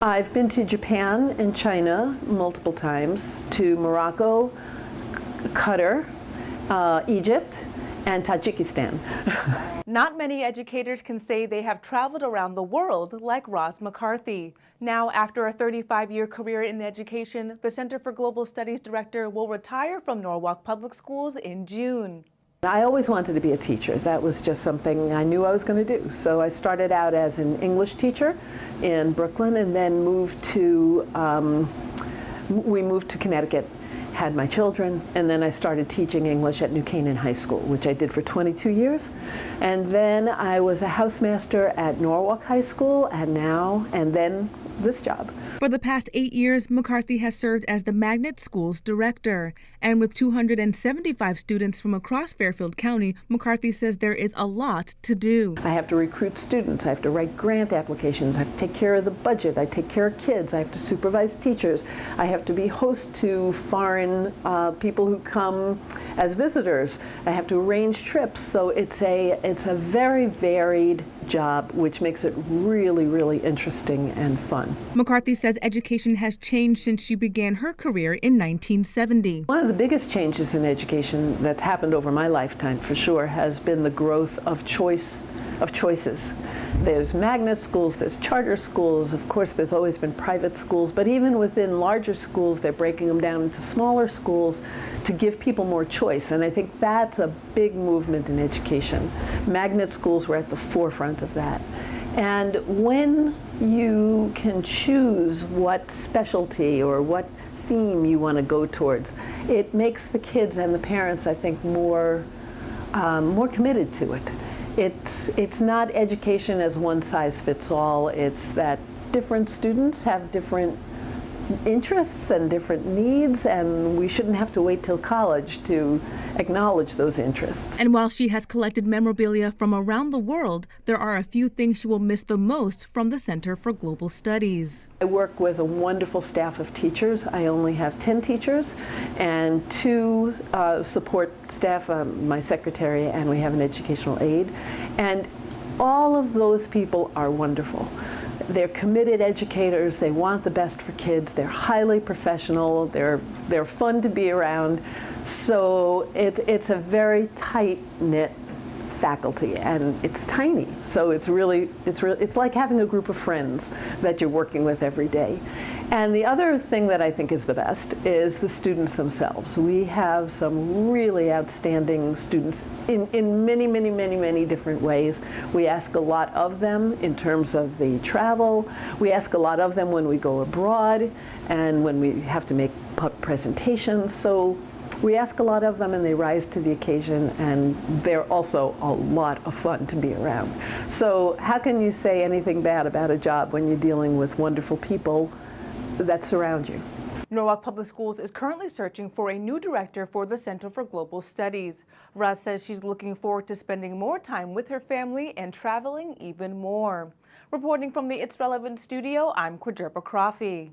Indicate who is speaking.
Speaker 1: I've been to Japan and China multiple times, to Morocco, Qatar, Egypt, and Tajikistan.
Speaker 2: Not many educators can say they have traveled around the world like Roz McCarthy. Now, after a 35-year career in education, the Center for Global Studies Director will retire from Norwalk Public Schools in June.
Speaker 1: I always wanted to be a teacher. That was just something I knew I was going to do. So I started out as an English teacher in Brooklyn and then we moved to Connecticut, had my children, and then I started teaching English at Canaan High School, which I did for 22 years. And then I was a housemaster at Norwalk High School, and then this job.
Speaker 2: For the past 8 years, McCarthy has served as the Magnet Schools Director. And with 275 students from across Fairfield County, McCarthy says there is a lot to do.
Speaker 1: I have to recruit students, I have to write grant applications, I have to take care of the budget, I take care of kids, I have to supervise teachers, I have to be host to foreign people who come as visitors, I have to arrange trips. So it's a very varied job, which makes it really, really interesting and fun.
Speaker 2: McCarthy says education has changed since she began her career in 1970.
Speaker 1: One of the biggest changes in education that's happened over my lifetime, for sure, has been the growth of choices. There's magnet schools, there's charter schools, of course there's always been private schools, but even within larger schools they're breaking them down into smaller schools to give people more choice, and I think that's a big movement in education. Magnet schools were at the forefront of that. And when you can choose what specialty or what theme you want to go towards, it makes the kids and the parents, I think, more committed to it. It's not education as one size fits all. It's that different students have different interests and different needs, and we shouldn't have to wait till college to acknowledge those interests.
Speaker 2: And while she has collected memorabilia from around the world, there are a few things she will miss the most from the Center for Global Studies.
Speaker 1: I work with a wonderful staff of teachers. I only have 10 teachers and 2 support staff, my secretary, and we have an educational aide. And all of those people are wonderful. They're committed educators, they want the best for kids, they're highly professional, they're fun to be around. So it's a very tight-knit faculty, and it's tiny. So it's like having a group of friends that you're working with every day. And the other thing that I think is the best is the students themselves. We have some really outstanding students in many, many, many, many different ways. We ask a lot of them in terms of the travel. We ask a lot of them when we go abroad and when we have to make presentations. So we ask a lot of them, and they rise to the occasion, and they're also a lot of fun to be around. So how can you say anything bad about a job when you're dealing with wonderful people that surround you?
Speaker 2: Norwalk Public Schools is currently searching for a new director for the Center for Global Studies. Roz says she's looking forward to spending more time with her family and traveling even more. Reporting from the It's Relevant studio, I'm Kwajerba Crawfee.